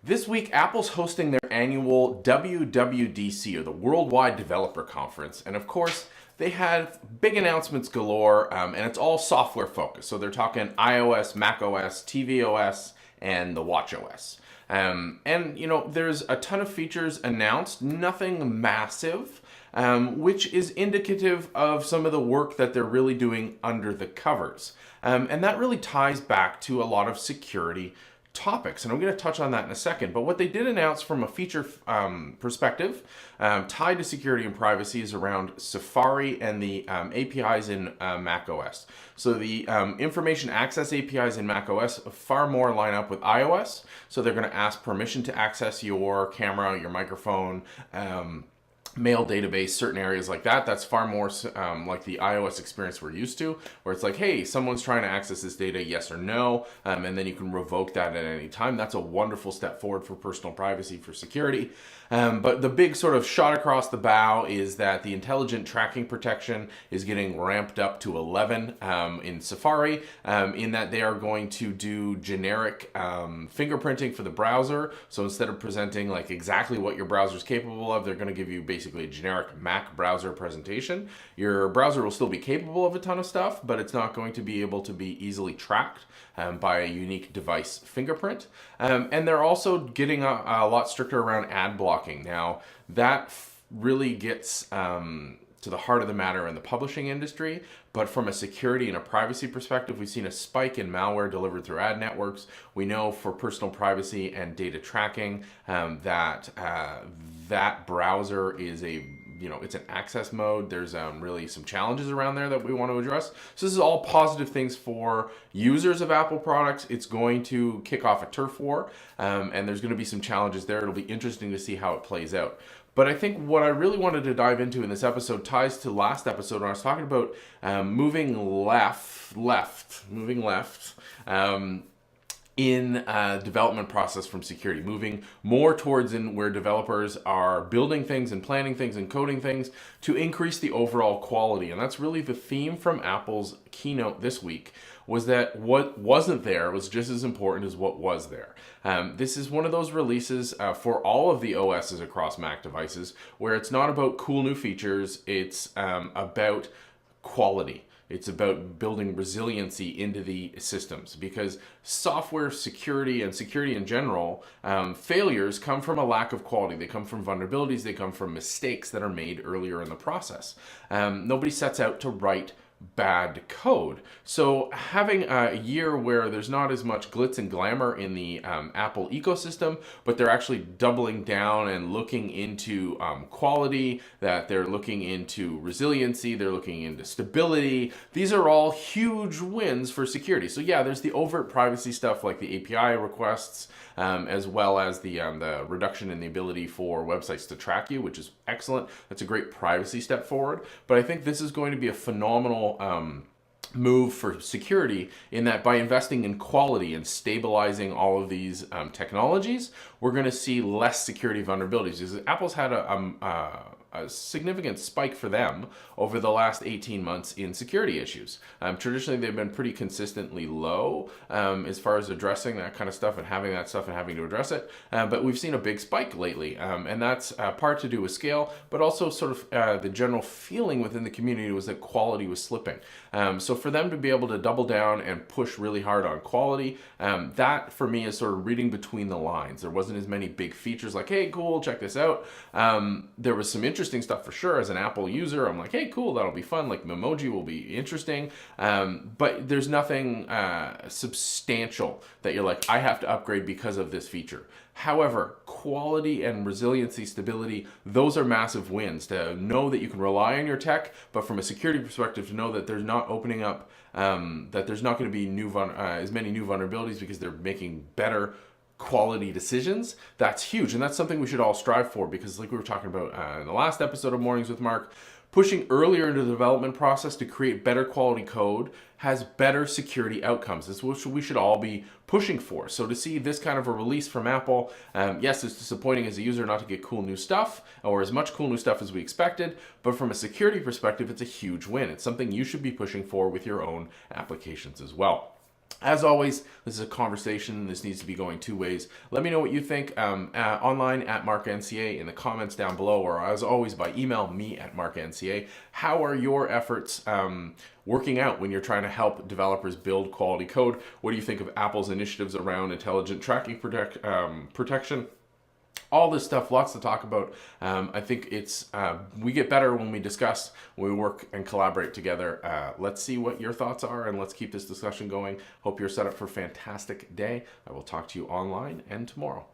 This week, Apple's hosting their annual WWDC, or the Worldwide Developer Conference. And of course, they had big announcements galore, and it's all software focused. So they're talking iOS, macOS, tvOS, and the watchOS. There's a ton of features announced, nothing massive, which is indicative of some of the work that they're really doing under the covers. And that really ties back to a lot of security topics, and I'm going to touch on that in a second. But what they did announce from a feature perspective tied to security and privacy is around Safari and the APIs in macOS. So the information access APIs in macOS far more line up with iOS. So they're going to ask permission to access your camera, your microphone, mail database, certain areas like that. That's far more like the iOS experience we're used to, where it's like, hey, someone's trying to access this data, yes or no, and then you can revoke that at any time. That's a wonderful step forward for personal privacy, for security. But the big sort of shot across the bow is that the intelligent tracking protection is getting ramped up to 11 in Safari, in that they are going to do generic fingerprinting for the browser. So instead of presenting like exactly what your browser is capable of, they're going to give you basically a generic Mac browser presentation. Your browser will still be capable of a ton of stuff, but it's not going to be able to be easily tracked by a unique device fingerprint. And they're also getting a lot stricter around ad blocking. Now, that really gets to the heart of the matter in the publishing industry, but from a security and a privacy perspective, we've seen a spike in malware delivered through ad networks. We know for personal privacy and data tracking that browser is it's an access mode. There's really some challenges around there that we want to address. So this is all positive things for users of Apple products. It's going to kick off a turf war, and there's going to be some challenges there. It'll be interesting to see how it plays out. But I think what I really wanted to dive into in this episode ties to last episode when I was talking about moving left in development process from security, moving more towards where developers are building things and planning things and coding things to increase the overall quality. And that's really the theme from Apple's keynote this week, was that what wasn't there was just as important as what was there. This is one of those releases for all of the OSs across Mac devices where it's not about cool new features, it's about quality. It's about building resiliency into the systems, because software security and security in general, failures come from a lack of quality. They come from vulnerabilities. They come from mistakes that are made earlier in the process. Nobody sets out to write bad code. So having a year where there's not as much glitz and glamour in the Apple ecosystem, but they're actually doubling down and looking into quality, that they're looking into resiliency, they're looking into stability. These are all huge wins for security. So yeah, there's the overt privacy stuff like the API requests, as well as the reduction in the ability for websites to track you, which is excellent. That's a great privacy step forward. But I think this is going to be a phenomenal move for security, in that by investing in quality and stabilizing all of these technologies, we're going to see less security vulnerabilities. Because Apple's had a significant spike for them over the last 18 months in security issues. Traditionally, they've been pretty consistently low as far as addressing that kind of stuff and having that stuff and having to address it. But we've seen a big spike lately, and that's part to do with scale, but also sort of the general feeling within the community was that quality was slipping. So for them to be able to double down and push really hard on quality, that for me is sort of reading between the lines. There wasn't as many big features like, hey, cool, check this out. There was some interesting stuff for sure. As an Apple user, I'm like, hey, cool, that'll be fun. Like Memoji will be interesting. But there's nothing substantial that you're like, I have to upgrade because of this feature. However, quality and resiliency, stability, those are massive wins. To know that you can rely on your tech, but from a security perspective, to know that there's not opening up, that there's not going to be as many new vulnerabilities because they're making better quality decisions, that's huge. And that's something we should all strive for, because like we were talking about in the last episode of Mornings with Mark, pushing earlier into the development process to create better quality code has better security outcomes. This is what we should all be pushing for. So to see this kind of a release from Apple, yes, it's disappointing as a user not to get cool new stuff, or as much cool new stuff as we expected, but from a security perspective, it's a huge win. It's something you should be pushing for with your own applications as well. As always, this is a conversation. This needs to be going two ways. Let me know what you think online at MarkNCA, in the comments down below, or as always by email, me at MarkNCA. How are your efforts working out when you're trying to help developers build quality code? What do you think of Apple's initiatives around intelligent tracking protection? All this stuff, lots to talk about. I think it's we get better when we discuss, when we work and collaborate together. Let's see what your thoughts are, and let's keep this discussion going. Hope you're set up for a fantastic day. I will talk to you online and tomorrow.